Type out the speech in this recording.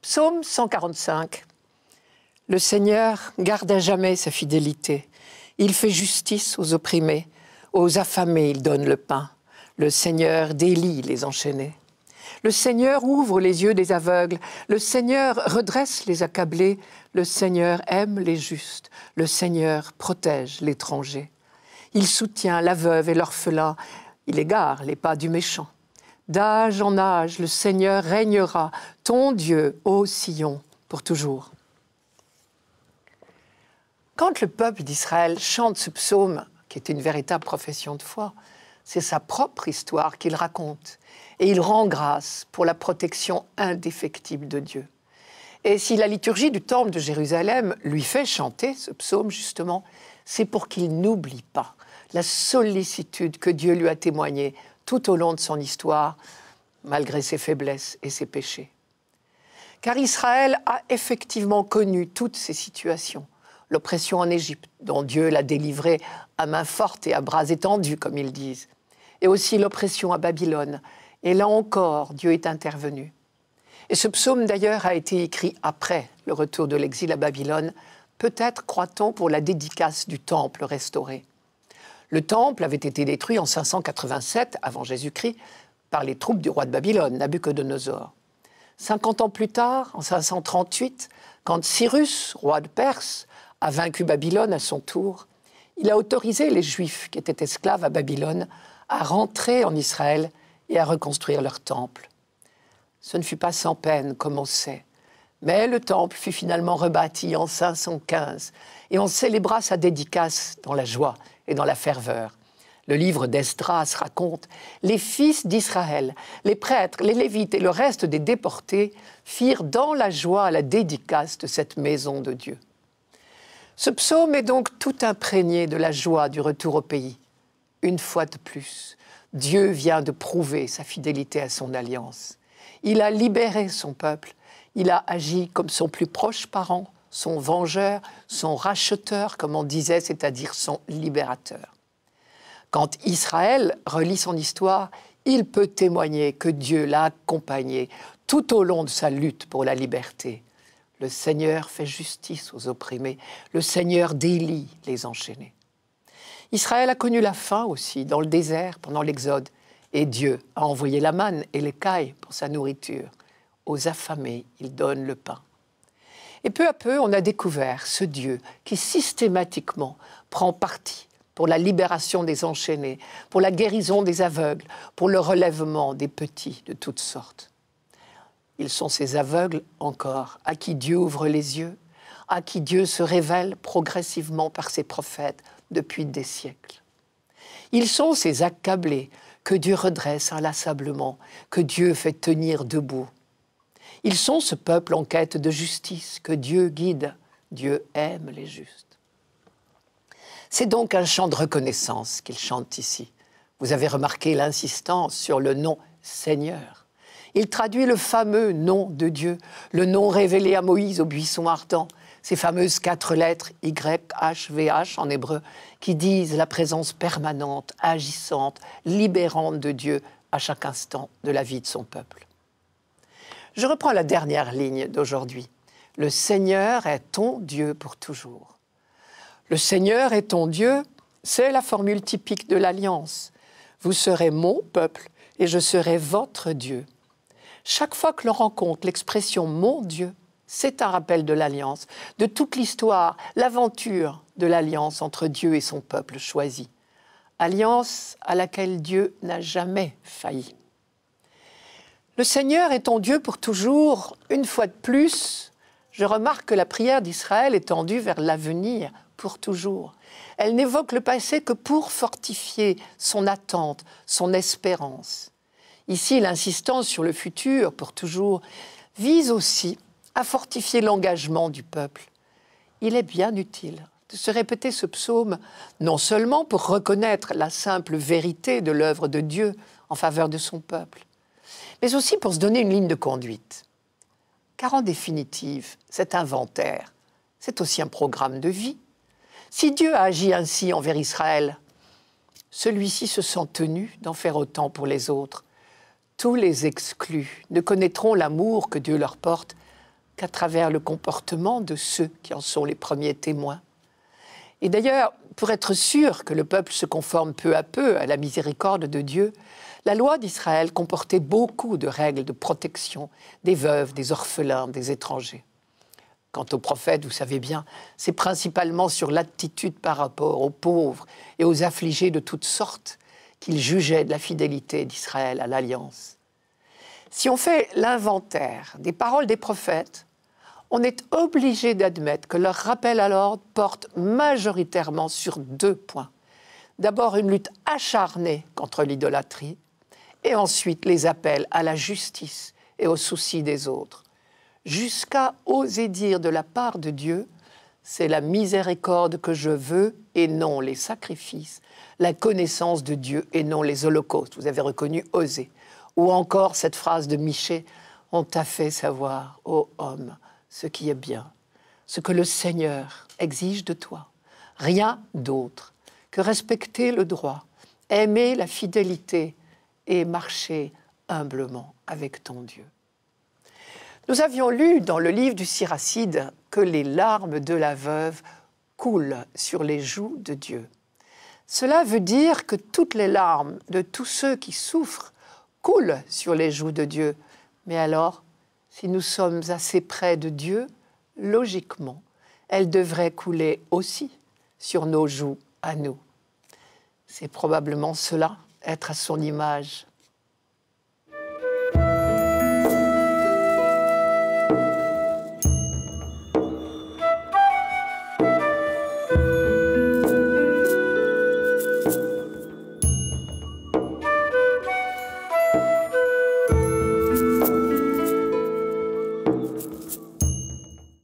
Psaume 145. Le Seigneur garde à jamais sa fidélité. Il fait justice aux opprimés. Aux affamés, il donne le pain. Le Seigneur délie les enchaînés. Le Seigneur ouvre les yeux des aveugles. Le Seigneur redresse les accablés. Le Seigneur aime les justes. Le Seigneur protège l'étranger. Il soutient la veuve et l'orphelin. Il égare les pas du méchant. D'âge en âge, le Seigneur régnera, ton Dieu, ô Sion, pour toujours. Quand le peuple d'Israël chante ce psaume, qui est une véritable profession de foi, c'est sa propre histoire qu'il raconte. Et il rend grâce pour la protection indéfectible de Dieu. Et si la liturgie du temple de Jérusalem lui fait chanter ce psaume, justement, c'est pour qu'il n'oublie pas la sollicitude que Dieu lui a témoignée tout au long de son histoire, malgré ses faiblesses et ses péchés. Car Israël a effectivement connu toutes ces situations. L'oppression en Égypte, dont Dieu l'a délivré à main forte et à bras étendus, comme ils disent. Et aussi l'oppression à Babylone. Et là encore, Dieu est intervenu. Et ce psaume, d'ailleurs, a été écrit après le retour de l'exil à Babylone, peut-être, croit-on, pour la dédicace du temple restauré. Le temple avait été détruit en 587 avant Jésus-Christ par les troupes du roi de Babylone, Nabuchodonosor. 50 ans plus tard, en 538, quand Cyrus, roi de Perse, a vaincu Babylone à son tour, il a autorisé les Juifs qui étaient esclaves à Babylone à rentrer en Israël et à reconstruire leur temple. Ce ne fut pas sans peine, comme on sait, mais le temple fut finalement rebâti en 515 et on célébra sa dédicace dans la joie et dans la ferveur. Le livre d'Esdras raconte « Les fils d'Israël, les prêtres, les Lévites et le reste des déportés firent dans la joie la dédicace de cette maison de Dieu. » Ce psaume est donc tout imprégné de la joie du retour au pays. Une fois de plus, Dieu vient de prouver sa fidélité à son alliance. Il a libéré son peuple. Il a agi comme son plus proche parent, son vengeur, son racheteur, comme on disait, c'est-à-dire son libérateur. Quand Israël relit son histoire, il peut témoigner que Dieu l'a accompagné tout au long de sa lutte pour la liberté. Le Seigneur fait justice aux opprimés. Le Seigneur délie les enchaînés. Israël a connu la faim aussi, dans le désert, pendant l'Exode. Et Dieu a envoyé la manne et l'écaille pour sa nourriture. Aux affamés, il donne le pain. Et peu à peu, on a découvert ce Dieu qui systématiquement prend parti pour la libération des enchaînés, pour la guérison des aveugles, pour le relèvement des petits de toutes sortes. Ils sont ces aveugles encore, à qui Dieu ouvre les yeux, à qui Dieu se révèle progressivement par ses prophètes depuis des siècles. Ils sont ces accablés que Dieu redresse inlassablement, que Dieu fait tenir debout. Ils sont ce peuple en quête de justice que Dieu guide. Dieu aime les justes. C'est donc un chant de reconnaissance qu'il chante ici. Vous avez remarqué l'insistance sur le nom Seigneur. Il traduit le fameux nom de Dieu, le nom révélé à Moïse au buisson ardent, ces fameuses 4 lettres YHVH en hébreu, qui disent la présence permanente, agissante, libérante de Dieu à chaque instant de la vie de son peuple. Je reprends la dernière ligne d'aujourd'hui. Le Seigneur est ton Dieu pour toujours. Le Seigneur est ton Dieu, c'est la formule typique de l'Alliance. Vous serez mon peuple et je serai votre Dieu. Chaque fois que l'on rencontre l'expression « mon Dieu », c'est un rappel de l'Alliance, de toute l'histoire, l'aventure de l'Alliance entre Dieu et son peuple choisi. Alliance à laquelle Dieu n'a jamais failli. Le Seigneur est ton Dieu pour toujours. Une fois de plus, je remarque que la prière d'Israël est tendue vers l'avenir pour toujours. Elle n'évoque le passé que pour fortifier son attente, son espérance. Ici, l'insistance sur le futur pour toujours vise aussi à fortifier l'engagement du peuple. Il est bien utile de se répéter ce psaume, non seulement pour reconnaître la simple vérité de l'œuvre de Dieu en faveur de son peuple, mais aussi pour se donner une ligne de conduite. Car en définitive, cet inventaire, c'est aussi un programme de vie. Si Dieu a agi ainsi envers Israël, celui-ci se sent tenu d'en faire autant pour les autres. Tous les exclus ne connaîtront l'amour que Dieu leur porte qu'à travers le comportement de ceux qui en sont les premiers témoins. Et d'ailleurs, pour être sûr que le peuple se conforme peu à peu à la miséricorde de Dieu, la loi d'Israël comportait beaucoup de règles de protection des veuves, des orphelins, des étrangers. Quant aux prophètes, vous savez bien, c'est principalement sur l'attitude par rapport aux pauvres et aux affligés de toutes sortes qu'il jugeait de la fidélité d'Israël à l'Alliance. Si on fait l'inventaire des paroles des prophètes, on est obligé d'admettre que leur rappel à l'ordre porte majoritairement sur 2 points. D'abord, une lutte acharnée contre l'idolâtrie, et ensuite les appels à la justice et au souci des autres, jusqu'à oser dire de la part de Dieu, c'est la miséricorde que je veux et non les sacrifices, la connaissance de Dieu et non les holocaustes. Vous avez reconnu oser. Ou encore cette phrase de Michée, on t'a fait savoir, ô homme, ce qui est bien, ce que le Seigneur exige de toi, rien d'autre que respecter le droit, aimer la fidélité et marcher humblement avec ton Dieu. Nous avions lu dans le livre du Siracide que les larmes de la veuve coulent sur les joues de Dieu. Cela veut dire que toutes les larmes de tous ceux qui souffrent coulent sur les joues de Dieu. Mais alors, si nous sommes assez près de Dieu, logiquement, elles devraient couler aussi sur nos joues à nous. C'est probablement cela, être à son image,